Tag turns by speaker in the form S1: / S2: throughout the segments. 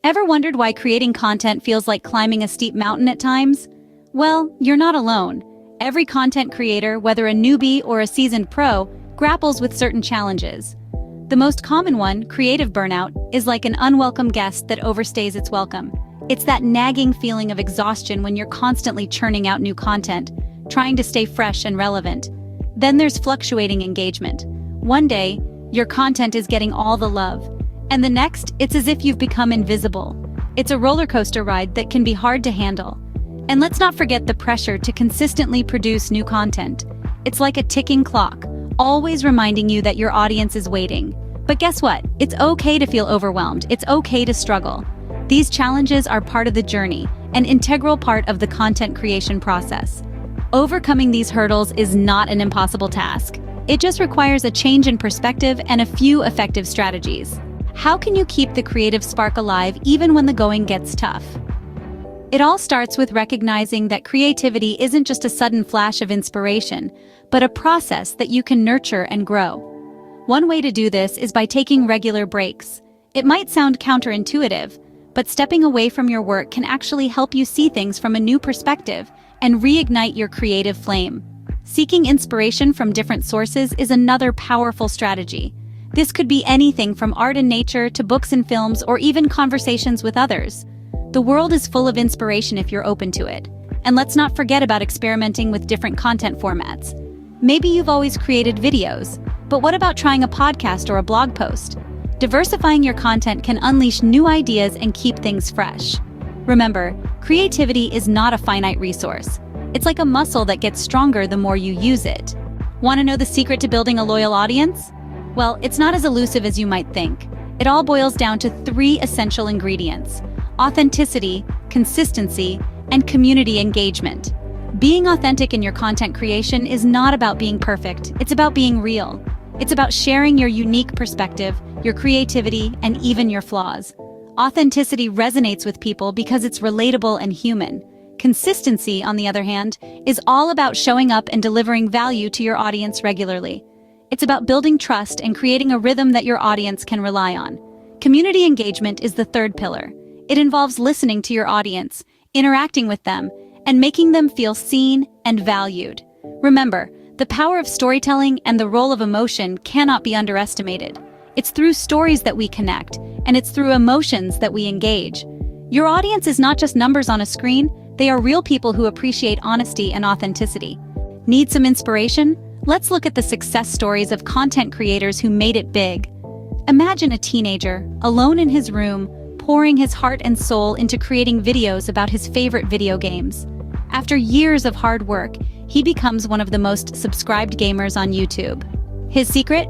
S1: Ever wondered why creating content feels like climbing a steep mountain at times? Well, you're not alone. Every content creator, whether a newbie or a seasoned pro, grapples with certain challenges. The most common one, creative burnout, is like an unwelcome guest that overstays its welcome. It's that nagging feeling of exhaustion when you're constantly churning out new content, trying to stay fresh and relevant. Then there's fluctuating engagement. One day, your content is getting all the love, and the next, it's as if you've become invisible. It's a roller coaster ride that can be hard to handle. And let's not forget the pressure to consistently produce new content. It's like a ticking clock, always reminding you that your audience is waiting. But guess what? It's okay to feel overwhelmed. It's okay to struggle. These challenges are part of the journey, an integral part of the content creation process. Overcoming these hurdles is not an impossible task. It just requires a change in perspective and a few effective strategies. How can you keep the creative spark alive even when the going gets tough? It all starts with recognizing that creativity isn't just a sudden flash of inspiration, but a process that you can nurture and grow. One way to do this is by taking regular breaks. It might sound counterintuitive, but stepping away from your work can actually help you see things from a new perspective and reignite your creative flame. Seeking inspiration from different sources is another powerful strategy. This could be anything from art and nature to books and films or even conversations with others. The world is full of inspiration if you're open to it. And let's not forget about experimenting with different content formats. Maybe you've always created videos, but what about trying a podcast or a blog post? Diversifying your content can unleash new ideas and keep things fresh. Remember, creativity is not a finite resource. It's like a muscle that gets stronger the more you use it. Want to know the secret to building a loyal audience? Well, it's not as elusive as you might think. It all boils down to 3 essential ingredients: authenticity, consistency, and community engagement. Being authentic in your content creation is not about being perfect, it's about being real. It's about sharing your unique perspective, your creativity, and even your flaws. Authenticity resonates with people because it's relatable and human. Consistency, on the other hand, is all about showing up and delivering value to your audience regularly. It's about building trust and creating a rhythm that your audience can rely on. Community engagement is the third pillar. It involves listening to your audience, interacting with them, and making them feel seen and valued. Remember, the power of storytelling and the role of emotion cannot be underestimated. It's through stories that we connect, and it's through emotions that we engage. Your audience is not just numbers on a screen, they are real people who appreciate honesty and authenticity. Need some inspiration? Let's look at the success stories of content creators who made it big. Imagine a teenager, alone in his room, pouring his heart and soul into creating videos about his favorite video games. After years of hard work, he becomes one of the most subscribed gamers on YouTube. His secret?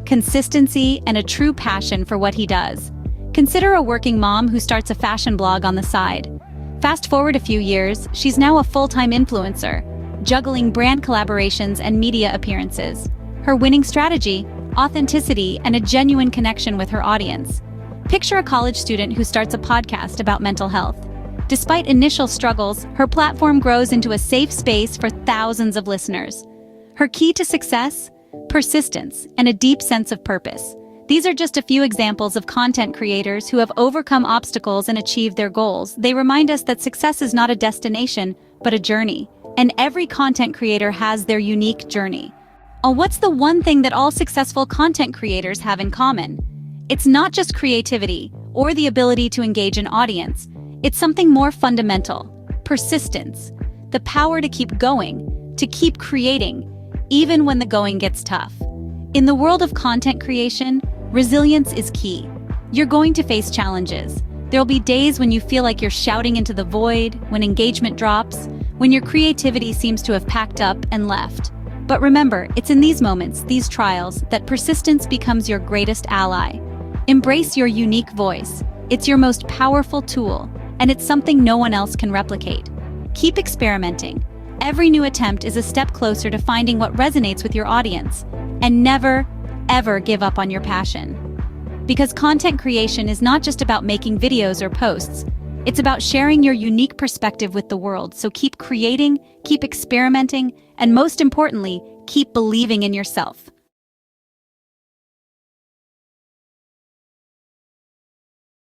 S1: Consistency and a true passion for what he does. Consider a working mom who starts a fashion blog on the side. Fast forward a few years, she's now a full-time influencer, juggling brand collaborations and media appearances. Her winning strategy? Authenticity and a genuine connection with her audience. Picture a college student who starts a podcast about mental health. Despite initial struggles, her platform grows into a safe space for thousands of listeners. Her key to success? Persistence and a deep sense of purpose. These are just a few examples of content creators who have overcome obstacles and achieved their goals. They remind us that success is not a destination, but a journey. And every content creator has their unique journey. What's the one thing that all successful content creators have in common? It's not just creativity or the ability to engage an audience. It's something more fundamental: persistence, the power to keep going, to keep creating, even when the going gets tough. In the world of content creation, resilience is key. You're going to face challenges. There'll be days when you feel like you're shouting into the void, when engagement drops, when your creativity seems to have packed up and left. But remember, it's in these moments, these trials, that persistence becomes your greatest ally. Embrace your unique voice. It's your most powerful tool, and it's something no one else can replicate. Keep experimenting. Every new attempt is a step closer to finding what resonates with your audience. And never, ever give up on your passion. Because content creation is not just about making videos or posts. It's about sharing your unique perspective with the world. So keep creating, keep experimenting, and most importantly, keep believing in yourself.